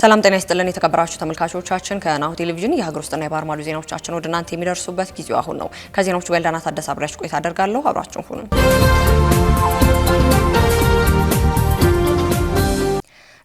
ሰላም ጤና ይስጥልን የተከበራችሁ ተመልካቾቻችን ከናሁ ቴሌቪዥን የሀገር ውስጥና የባህር ማዶ ዜናዎቻችን ወደ እናንተ የሚደርሱበት ጊዜው አሁን ነው። ከዜናዎቹ ጋር ዳና ታደሰ አብራችሁ ቆይታ አደርጋለሁ። አብራችሁን ሁኑ።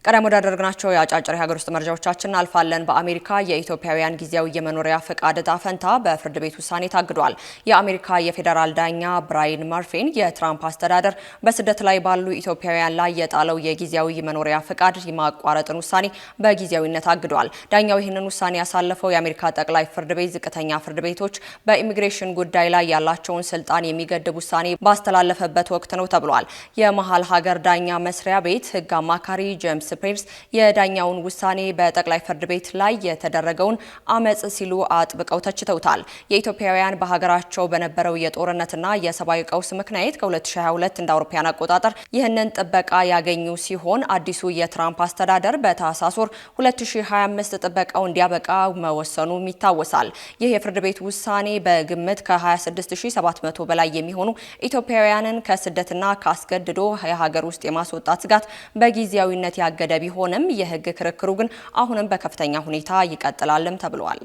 ቀደም ወዳደረግናቸው የአጫጭር የሀገር ውስጥ መረጃዎቻችን አልፋለን። በአሜሪካ የኢትዮጵያውያን ጊዜያዊ የመኖሪያ ፈቃድ ዕጣ ፈንታ በፍርድ ቤት ውሳኔ ታግዷል። የአሜሪካ የፌዴራል ዳኛ ብራያን መርፊን የትራምፕ አስተዳደር በስደት ላይ ባሉ ኢትዮጵያውያን ላይ የጣለው የጊዜያዊ የመኖሪያ ፈቃድ የማቋረጥን ውሳኔ በጊዜያዊነት አግዷል። ዳኛው ይህንን ውሳኔ ያሳለፈው የአሜሪካ ጠቅላይ ፍርድ ቤት ዝቅተኛ ፍርድ ቤቶች በኢሚግሬሽን ጉዳይ ላይ ያላቸውን ስልጣን የሚገድብ ውሳኔ ባስተላለፈበት ወቅት ነው ተብሏል። የመሀል ሀገር ዳኛ መስሪያ ቤት ህግ አማካሪ ጄምስ ፕሬርስ የዳኛውን ውሳኔ በጠቅላይ ፍርድ ቤት ላይ የተደረገውን አመጽ ሲሉ አጥብቀው ተችተውታል። የኢትዮጵያውያን በሀገራቸው በነበረው የጦርነትና የሰብአዊ ቀውስ ምክንያት ከ2022 እንደ አውሮፓውያን አቆጣጠር ይህንን ጥበቃ ያገኙ ሲሆን አዲሱ የትራምፕ አስተዳደር በታህሳስ ወር 2025 ጥበቃው እንዲያበቃ መወሰኑም ይታወሳል። ይህ የፍርድ ቤት ውሳኔ በግምት ከ26700 በላይ የሚሆኑ ኢትዮጵያውያንን ከስደትና ካስገድዶ የሀገር ውስጥ የማስወጣት ስጋት በጊዜያዊነት ያገደ ቢሆንም የህግ ክርክሩ ግን አሁንም በከፍተኛ ሁኔታ ይቀጥላልም ተብሏል።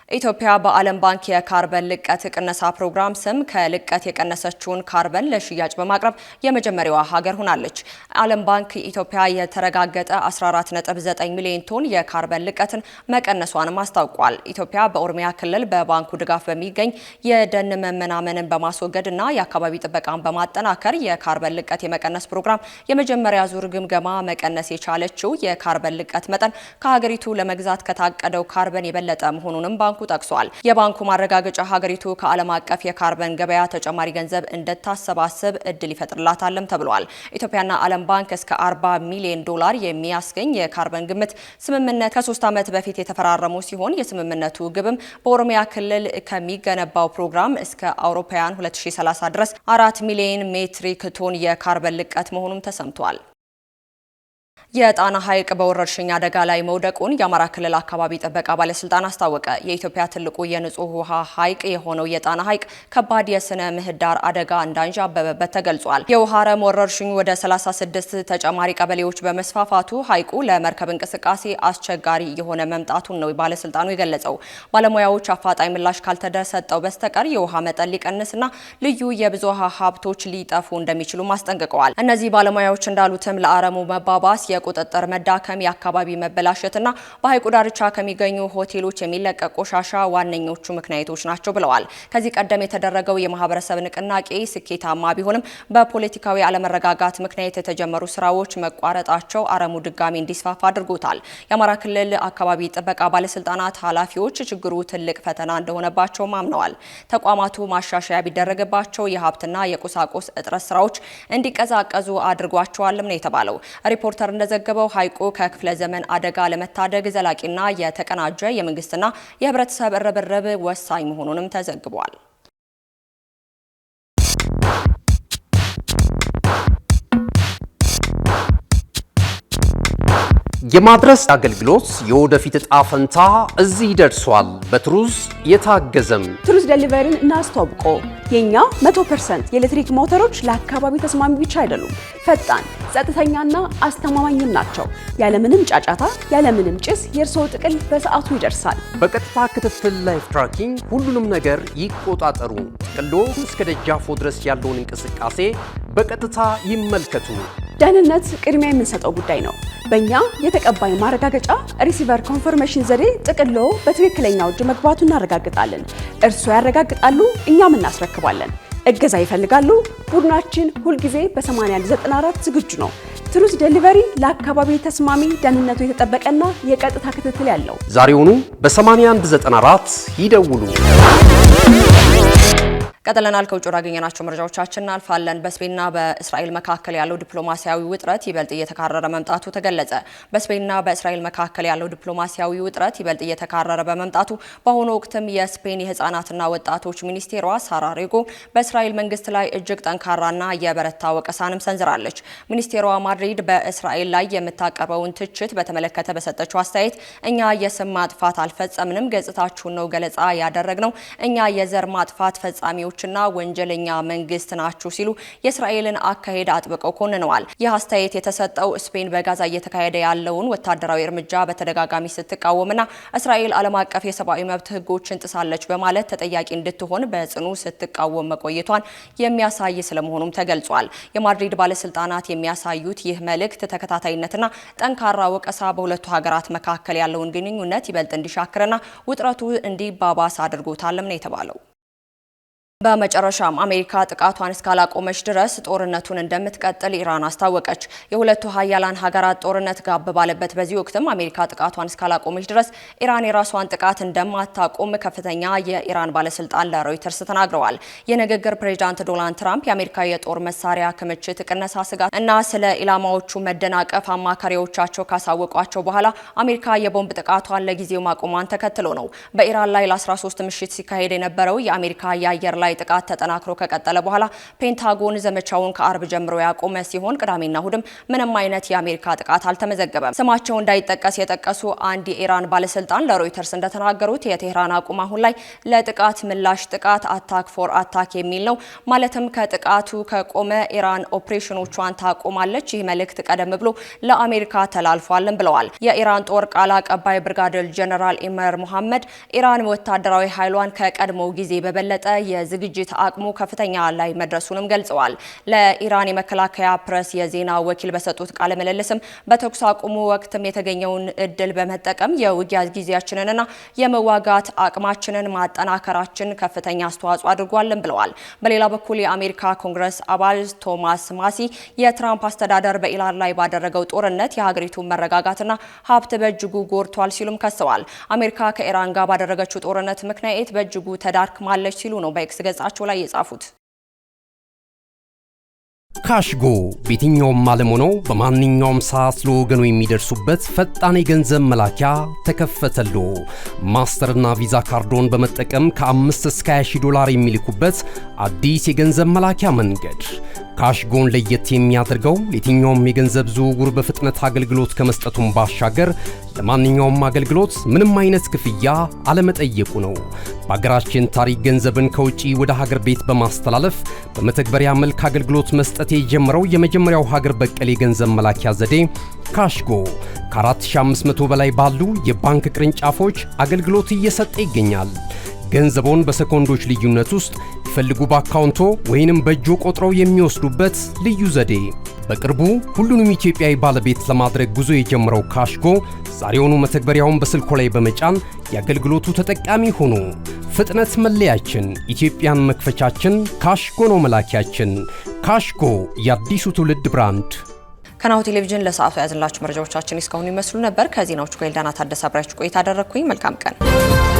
ኢትዮጵያ በዓለም ባንክ የካርበን ልቀት ቅነሳ ፕሮግራም ስም ከልቀት የቀነሰችውን ካርበን ለሽያጭ በማቅረብ የመጀመሪያዋ ሀገር ሆናለች። ዓለም ባንክ ኢትዮጵያ የተረጋገጠ 14.9 ሚሊዮን ቶን የካርበን ልቀትን መቀነሷንም አስታውቋል። ኢትዮጵያ በኦሮሚያ ክልል በባንኩ ድጋፍ በሚገኝ የደን መመናመንን በማስወገድና የአካባቢ ጥበቃን በማጠናከር የካርበን ልቀት የመቀነስ ፕሮግራም የመጀመሪያ ዙር ግምገማ መቀነስ የቻለችው የካርበን ልቀት መጠን ከሀገሪቱ ለመግዛት ከታቀደው ካርበን የበለጠ መሆኑንም ባንኩ ጠቅሷል። የባንኩ ማረጋገጫ ሀገሪቱ ከዓለም አቀፍ የካርበን ገበያ ተጨማሪ ገንዘብ እንድታሰባስብ እድል ይፈጥርላታልም ተብሏል። ኢትዮጵያና ዓለም ባንክ እስከ 40 ሚሊዮን ዶላር የሚያስገኝ የካርበን ግምት ስምምነት ከ3 ዓመት በፊት የተፈራረሙ ሲሆን የስምምነቱ ግብም በኦሮሚያ ክልል ከሚገነባው ፕሮግራም እስከ አውሮፓውያን 2030 ድረስ 4 ሚሊዮን ሜትሪክ ቶን የካርበን ልቀት መሆኑም ተሰምቷል። የጣና ሐይቅ በወረርሽኝ አደጋ ላይ መውደቁን የአማራ ክልል አካባቢ ጥበቃ ባለስልጣን አስታወቀ። የኢትዮጵያ ትልቁ የንጹህ ውሃ ሐይቅ የሆነው የጣና ሐይቅ ከባድ የስነ ምህዳር አደጋ እንዳንዣበበበት ተገልጿል። የውሃ አረም ወረርሽኝ ወደ 36 ተጨማሪ ቀበሌዎች በመስፋፋቱ ሐይቁ ለመርከብ እንቅስቃሴ አስቸጋሪ የሆነ መምጣቱን ነው ባለስልጣኑ የገለጸው። ባለሙያዎች አፋጣኝ ምላሽ ካልተሰጠው በስተቀር የውሃ መጠን ሊቀንስና ልዩ የብዝሃ ሀብቶች ሊጠፉ እንደሚችሉ አስጠንቅቀዋል። እነዚህ ባለሙያዎች እንዳሉትም ለአረሙ መባባስ የቁጥጥር መዳከም፣ የአካባቢ መበላሸትና በሐይቁ ዳርቻ ከሚገኙ ሆቴሎች የሚለቀቅ ቆሻሻ ዋነኞቹ ምክንያቶች ናቸው ብለዋል። ከዚህ ቀደም የተደረገው የማህበረሰብ ንቅናቄ ስኬታማ ቢሆንም በፖለቲካዊ አለመረጋጋት ምክንያት የተጀመሩ ስራዎች መቋረጣቸው አረሙ ድጋሚ እንዲስፋፋ አድርጎታል። የአማራ ክልል አካባቢ ጥበቃ ባለስልጣናት ኃላፊዎች ችግሩ ትልቅ ፈተና እንደሆነባቸው አምነዋል። ተቋማቱ ማሻሻያ ቢደረግባቸው የሀብትና የቁሳቁስ እጥረት ስራዎች እንዲቀዛቀዙ አድርጓቸዋልም ነው የተባለው። ሪፖርተር ዘገበው ሐይቁ ከክፍለ ዘመን አደጋ ለመታደግ ዘላቂና የተቀናጀ የመንግስትና የህብረተሰብ ርብርብ ወሳኝ መሆኑንም ተዘግቧል። የማድረስ አገልግሎት የወደፊት ዕጣ ፈንታ እዚህ ደርሷል። በትሩዝ የታገዘም ትሩዝ ዴሊቨሪን እናስተዋውቆ። የኛ 100% የኤሌክትሪክ ሞተሮች ለአካባቢ ተስማሚ ብቻ አይደሉም፣ ፈጣን፣ ጸጥተኛና አስተማማኝም ናቸው። ያለምንም ጫጫታ፣ ያለምንም ጭስ የእርስዎ ጥቅል በሰዓቱ ይደርሳል። በቀጥታ ክትትል ላይፍ ትራኪንግ ሁሉንም ነገር ይቆጣጠሩ። ጥቅሎ እስከ ደጃፎ ድረስ ያለውን እንቅስቃሴ በቀጥታ ይመልከቱ። ደህንነት ቅድሚያ የምንሰጠው ጉዳይ ነው። በእኛ የተቀባይ ማረጋገጫ ሪሲቨር ኮንፈርሜሽን ዘዴ ጥቅሎ በትክክለኛው እጅ መግባቱ እናረጋግጣለን። እርስዎ ያረጋግጣሉ፣ እኛም እናስረክባለን። እገዛ ይፈልጋሉ? ቡድናችን ሁልጊዜ በ8194 ዝግጁ ነው። ትሩዝ ዴሊቨሪ ለአካባቢ ተስማሚ፣ ደህንነቱ የተጠበቀና የቀጥታ ክትትል ያለው። ዛሬውኑ በ8194 ይደውሉ። ቀጥለናል። ከውጭ ያገኘናቸው መረጃዎቻችን አልፋለን። በስፔንና በእስራኤል መካከል ያለው ዲፕሎማሲያዊ ውጥረት ይበልጥ እየተካረረ መምጣቱ ተገለጸ። በስፔንና በእስራኤል መካከል ያለው ዲፕሎማሲያዊ ውጥረት ይበልጥ እየተካረረ በመምጣቱ በአሁኑ ወቅትም የስፔን የህፃናትና ወጣቶች ሚኒስቴሯ ሳራ ሬጎ በእስራኤል መንግስት ላይ እጅግ ጠንካራና የበረታ ወቀሳንም ሰንዝራለች። ሚኒስቴሯ ማድሪድ በእስራኤል ላይ የምታቀርበውን ትችት በተመለከተ በሰጠችው አስተያየት እኛ የስም ማጥፋት አልፈጸምንም፣ ገጽታችሁን ነው ገለጻ ያደረግነው፣ እኛ የዘር ማጥፋት ፈጻሚዎች ጨካኞችና ወንጀለኛ መንግስት ናችሁ ሲሉ የእስራኤልን አካሄድ አጥብቀው ኮንነዋል። ይህ አስተያየት የተሰጠው ስፔን በጋዛ እየተካሄደ ያለውን ወታደራዊ እርምጃ በተደጋጋሚ ስትቃወምና እስራኤል ዓለም አቀፍ የሰብአዊ መብት ህጎችን ጥሳለች በማለት ተጠያቂ እንድትሆን በጽኑ ስትቃወም መቆየቷን የሚያሳይ ስለመሆኑም ተገልጿል። የማድሪድ ባለስልጣናት የሚያሳዩት ይህ መልእክት ተከታታይነትና ጠንካራ ወቀሳ በሁለቱ ሀገራት መካከል ያለውን ግንኙነት ይበልጥ እንዲሻክርና ውጥረቱ እንዲባባስ አድርጎታልም ነው የተባለው። በመጨረሻም አሜሪካ ጥቃቷን እስካላቆመች ድረስ ጦርነቱን እንደምትቀጥል ኢራን አስታወቀች። የሁለቱ ሀያላን ሀገራት ጦርነት ጋብ ባለበት በዚህ ወቅትም አሜሪካ ጥቃቷን እስካላቆመች ድረስ ኢራን የራሷን ጥቃት እንደማታቆም ከፍተኛ የኢራን ባለስልጣን ለሮይተርስ ተናግረዋል። የንግግር ፕሬዝዳንት ዶናልድ ትራምፕ የአሜሪካ የጦር መሳሪያ ክምችት ቅነሳ ስጋት እና ስለ ኢላማዎቹ መደናቀፍ አማካሪዎቻቸው ካሳወቋቸው በኋላ አሜሪካ የቦምብ ጥቃቷን ለጊዜው ማቆሟን ተከትሎ ነው። በኢራን ላይ ለ13 ምሽት ሲካሄድ የነበረው የአሜሪካ የአየር ላይ ጥቃት ተጠናክሮ ከቀጠለ በኋላ ፔንታጎን ዘመቻውን ከአርብ ጀምሮ ያቆመ ሲሆን ቅዳሜና እሁድም ምንም አይነት የአሜሪካ ጥቃት አልተመዘገበም። ስማቸው እንዳይጠቀስ የጠቀሱ አንድ የኢራን ባለስልጣን ለሮይተርስ እንደተናገሩት የቴህራን አቋም አሁን ላይ ለጥቃት ምላሽ ጥቃት አታክ ፎር አታክ የሚል ነው። ማለትም ከጥቃቱ ከቆመ ኢራን ኦፕሬሽኖቿን ታቆማለች። ይህ መልእክት ቀደም ብሎ ለአሜሪካ ተላልፏልም ብለዋል። የኢራን ጦር ቃል አቀባይ ብርጋዴር ጀነራል ኢመር ሙሐመድ ኢራን ወታደራዊ ኃይሏን ከቀድሞው ጊዜ በበለጠ ዝግጅት አቅሙ ከፍተኛ ላይ መድረሱንም ገልጸዋል። ለኢራን የመከላከያ ፕሬስ የዜና ወኪል በሰጡት ቃለ ምልልስም በተኩስ አቁሙ ወቅትም የተገኘውን እድል በመጠቀም የውጊያ ጊዜያችንንና የመዋጋት አቅማችንን ማጠናከራችን ከፍተኛ አስተዋጽኦ አድርጓልን ብለዋል። በሌላ በኩል የአሜሪካ ኮንግረስ አባል ቶማስ ማሲ የትራምፕ አስተዳደር በኢራን ላይ ባደረገው ጦርነት የሀገሪቱን መረጋጋትና ሀብት በእጅጉ ጎድቷል ሲሉም ከሰዋል። አሜሪካ ከኢራን ጋር ባደረገችው ጦርነት ምክንያት በእጅጉ ተዳክማለች ሲሉ ነው በኤክስ ገጻቸው ላይ የጻፉት። ካሽጎ በየትኛውም ዓለም ሆነው በማንኛውም ሰዓት ለወገኑ የሚደርሱበት ፈጣን የገንዘብ መላኪያ ተከፈተሎ። ማስተርና ቪዛ ካርዶን በመጠቀም ከ5 እስከ 20 ዶላር የሚልኩበት አዲስ የገንዘብ መላኪያ መንገድ። ካሽጎን ለየት የሚያደርገው የትኛውም የገንዘብ ዝውውር በፍጥነት አገልግሎት ከመስጠቱም ባሻገር ለማንኛውም አገልግሎት ምንም አይነት ክፍያ አለመጠየቁ ነው። በሀገራችን ታሪክ ገንዘብን ከውጪ ወደ ሀገር ቤት በማስተላለፍ በመተግበሪያ መልክ አገልግሎት መስጠት የጀመረው የመጀመሪያው ሀገር በቀል የገንዘብ መላኪያ ዘዴ ካሽጎ ከ4500 በላይ ባሉ የባንክ ቅርንጫፎች አገልግሎት እየሰጠ ይገኛል። ገንዘቦን በሰኮንዶች ልዩነት ውስጥ ይፈልጉ በአካውንቶ ወይንም በእጆ ቆጥረው የሚወስዱበት ልዩ ዘዴ። በቅርቡ ሁሉንም ኢትዮጵያዊ ባለቤት ለማድረግ ጉዞ የጀመረው ካሽጎ ዛሬውኑ መተግበሪያውን በስልኮ ላይ በመጫን የአገልግሎቱ ተጠቃሚ ሆኑ። ፍጥነት መለያችን፣ ኢትዮጵያን መክፈቻችን፣ ካሽጎ ነው መላኪያችን። ካሽጎ የአዲሱ ትውልድ ብራንድ። ከናሁ ቴሌቪዥን ለሰዓቱ ያዝንላችሁ መረጃዎቻችን እስካሁን ይመስሉ ነበር። ከዜናዎቹ ጋር ኤልዳና ታደሰ አብራችሁ ቆይታ አደረግኩኝ። መልካም ቀን።